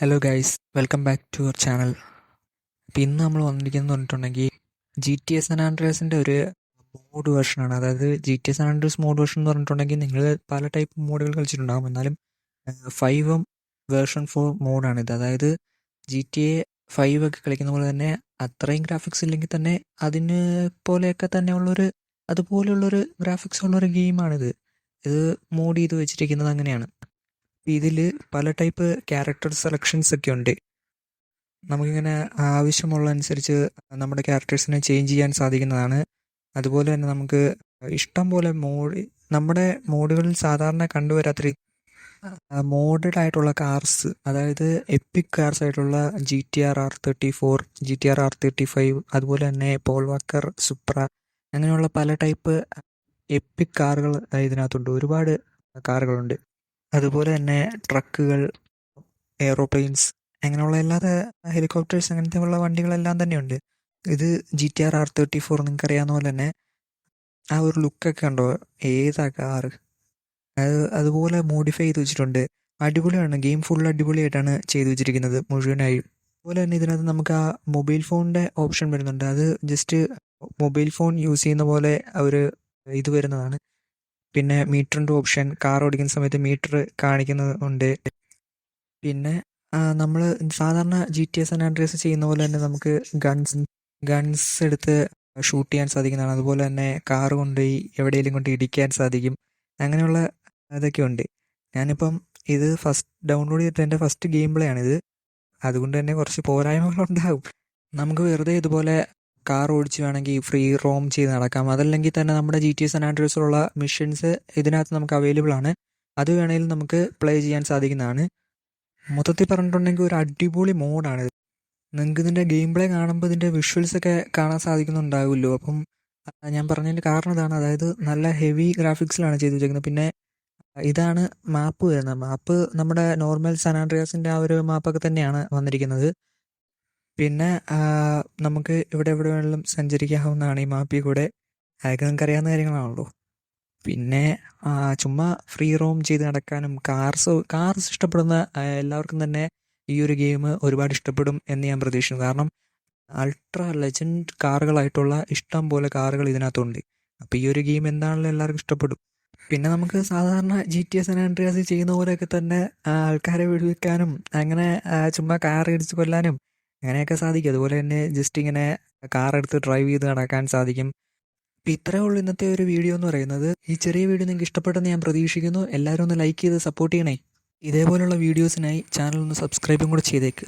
Hello guys, welcome back to your channel. അപ്പോൾ ഇന്ന് നമ്മൾ വന്നിരിക്കുന്നത് പറഞ്ഞിട്ടുണ്ടെങ്കിൽ ജി ടി എസ് സാൻ ആൻഡ്രിയാസിൻ്റെ ഒരു മോഡ് വേർഷനാണ്. അതായത് G T S San Andreas mod version എന്ന് പറഞ്ഞിട്ടുണ്ടെങ്കിൽ നിങ്ങൾ പല ടൈപ്പ് മോഡുകൾ കളിച്ചിട്ടുണ്ടാകും. എന്നാലും 5 വേർഷൻ 4 മോഡാണിത്. അതായത് ജി ടി എ 5 ഒക്കെ കളിക്കുന്ന പോലെ തന്നെ അത്രയും ഗ്രാഫിക്സ് ഇല്ലെങ്കിൽ തന്നെ അതിന് പോലെയൊക്കെ തന്നെ അതുപോലെയുള്ളൊരു ഗ്രാഫിക്സ് ഉള്ളൊരു ഗെയിമാണിത്. ഇത് മോഡ് ചെയ്ത് വെച്ചിരിക്കുന്നത് അങ്ങനെയാണ്. ഇതിൽ പല ടൈപ്പ് ക്യാരക്ടർ സെലക്ഷൻസ് ഒക്കെ ഉണ്ട്. നമുക്കിങ്ങനെ ആവശ്യമുള്ള അനുസരിച്ച് നമ്മുടെ ക്യാരക്ടേഴ്സിനെ ചേഞ്ച് ചെയ്യാൻ സാധിക്കുന്നതാണ്. അതുപോലെ തന്നെ നമുക്ക് ഇഷ്ടം പോലെ നമ്മുടെ മോഡുകളിൽ സാധാരണ കണ്ടുവരാത്ത മോഡഡ് ആയിട്ടുള്ള കാർസ്, അതായത് എപ്പിക് കാർസ് ആയിട്ടുള്ള GTR R34, GTR R35, അതുപോലെ തന്നെ പോൾ വാക്കർ, സുപ്ര, അങ്ങനെയുള്ള പല ടൈപ്പ് എപ്പിക് കാറുകൾ ഇതിനകത്തുണ്ട്. ഒരുപാട് കാറുകളുണ്ട്. അതുപോലെ തന്നെ ട്രക്കുകൾ, എയ്റോപ്ലെയിൻസ്, അങ്ങനെയുള്ള അല്ലാതെ ഹെലികോപ്റ്റേഴ്സ്, അങ്ങനത്തെ ഉള്ള വണ്ടികളെല്ലാം തന്നെയുണ്ട്. ഇത് GTR R34 നിങ്ങൾക്ക് അറിയാവുന്ന പോലെ തന്നെ ആ ഒരു ലുക്കൊക്കെ ഉണ്ടോ, ഏതാ കാറ്, അതുപോലെ മോഡിഫൈ ചെയ്ത് വെച്ചിട്ടുണ്ട്. അടിപൊളിയാണ്. ഗെയിം ഫുൾ അടിപൊളിയായിട്ടാണ് ചെയ്തു വെച്ചിരിക്കുന്നത് മുഴുവനായും. അതുപോലെ തന്നെ ഇതിനകത്ത് നമുക്ക് ആ മൊബൈൽ ഫോണിൻ്റെ ഓപ്ഷൻ വരുന്നുണ്ട്. അത് ജസ്റ്റ് മൊബൈൽ ഫോൺ യൂസ് ചെയ്യുന്ന പോലെ ഒരു ഇത് വരുന്നതാണ്. പിന്നെ മീറ്ററിൻ്റെ ഓപ്ഷൻ, കാർ ഓടിക്കുന്ന സമയത്ത് മീറ്റർ കാണിക്കുന്നുണ്ട്. പിന്നെ നമ്മൾ സാധാരണ GTA സാൻ ആൻഡ്രിയാസ് ചെയ്യുന്ന പോലെ തന്നെ നമുക്ക് ഗൺസ് എടുത്ത് ഷൂട്ട് ചെയ്യാൻ സാധിക്കുന്നതാണ്. അതുപോലെ തന്നെ കാർ കൊണ്ടുപോയി എവിടെയെങ്കിലും കൊണ്ട് ഇടിക്കാൻ സാധിക്കും. അങ്ങനെയുള്ള ഇതൊക്കെ ഉണ്ട്. ഞാനിപ്പം ഇത് ഫസ്റ്റ് ഡൗൺലോഡ് ചെയ്തിട്ട് എൻ്റെ ഫസ്റ്റ് ഗെയിം പ്ലേ ആണിത്. അതുകൊണ്ട് തന്നെ കുറച്ച് പോരായ്മകളുണ്ടാകും. നമുക്ക് വെറുതെ ഇതുപോലെ കാർ ഓടിച്ച് വേണമെങ്കിൽ ഫ്രീ റോം ചെയ്ത് നടക്കാം. അതല്ലെങ്കിൽ തന്നെ നമ്മുടെ GTA സാൻ ആൻഡ്രിയാസിലുള്ള മിഷൻസ് ഇതിനകത്ത് നമുക്ക് അവൈലബിൾ ആണ്. അത് വേണമെങ്കിലും നമുക്ക് പ്ലേ ചെയ്യാൻ സാധിക്കുന്നതാണ്. മൊത്തത്തിൽ പറഞ്ഞിട്ടുണ്ടെങ്കിൽ ഒരു അടിപൊളി മോഡാണിത്. നിങ്ങൾക്ക് ഇതിൻ്റെ ഗെയിം പ്ലേ കാണുമ്പോൾ ഇതിൻ്റെ വിഷ്വൽസൊക്കെ കാണാൻ സാധിക്കുന്നുണ്ടാവുമല്ലോ. അപ്പം ഞാൻ പറഞ്ഞതിൻ്റെ കാരണം ഇതാണ്. അതായത് നല്ല ഹെവി ഗ്രാഫിക്സിലാണ് ചെയ്തു വെച്ചേക്കുന്നത്. പിന്നെ ഇതാണ് മാപ്പ് വരുന്നത്. മാപ്പ് നമ്മുടെ നോർമൽ സാൻ ആൻഡ്രിയാസിൻ്റെ ആ ഒരു മാപ്പൊക്കെ തന്നെയാണ് വന്നിരിക്കുന്നത്. പിന്നെ നമുക്ക് എവിടെ വേണമെങ്കിലും സഞ്ചരിക്കാവുന്നതാണ് ഈ മാപ്പിൽ കൂടെ. അതൊക്കെ നിങ്ങൾക്ക് അറിയാവുന്ന കാര്യങ്ങളാണല്ലോ. പിന്നെ ചുമ്മാ ഫ്രീ റോം ചെയ്ത് നടക്കാനും കാർസ് ഇഷ്ടപ്പെടുന്ന എല്ലാവർക്കും തന്നെ ഈ ഒരു ഗെയിം ഒരുപാട് ഇഷ്ടപ്പെടും എന്ന് ഞാൻ പ്രതീക്ഷിക്കുന്നു. കാരണം അൾട്രാ ലെജൻഡ് കാറുകളായിട്ടുള്ള ഇഷ്ടം പോലെ കാറുകൾ ഇതിനകത്തുണ്ട്. അപ്പോൾ ഈ ഒരു ഗെയിം എന്താണെങ്കിലും എല്ലാവർക്കും ഇഷ്ടപ്പെടും. പിന്നെ നമുക്ക് സാധാരണ GTA സാൻ ആൻഡ്രിയാസ് ചെയ്യുന്ന പോലെയൊക്കെ തന്നെ ആൾക്കാരെ വെടിവെക്കാനും അങ്ങനെ ചുമ്മാ കാർ ഇടിച്ച് കൊല്ലാനും അങ്ങനെയൊക്കെ സാധിക്കും. അതുപോലെ തന്നെ ജസ്റ്റ് ഇങ്ങനെ കാർ എടുത്ത് ഡ്രൈവ് ചെയ്ത് നടക്കാൻ സാധിക്കും. അപ്പോൾ ഇത്രയേ ഉള്ളൂ ഇന്നത്തെ ഒരു വീഡിയോ എന്ന് പറയുന്നത്. ഈ ചെറിയ വീഡിയോ നിങ്ങൾക്ക് ഇഷ്ടപ്പെട്ടെന്ന് ഞാൻ പ്രതീക്ഷിക്കുന്നു. എല്ലാവരും ഒന്ന് ലൈക്ക് ചെയ്ത് സപ്പോർട്ട് ചെയ്യണേ. ഇതേപോലുള്ള വീഡിയോസിനായി ചാനൽ ഒന്ന് സബ്സ്ക്രൈബും കൂടെ ചെയ്തേക്ക്.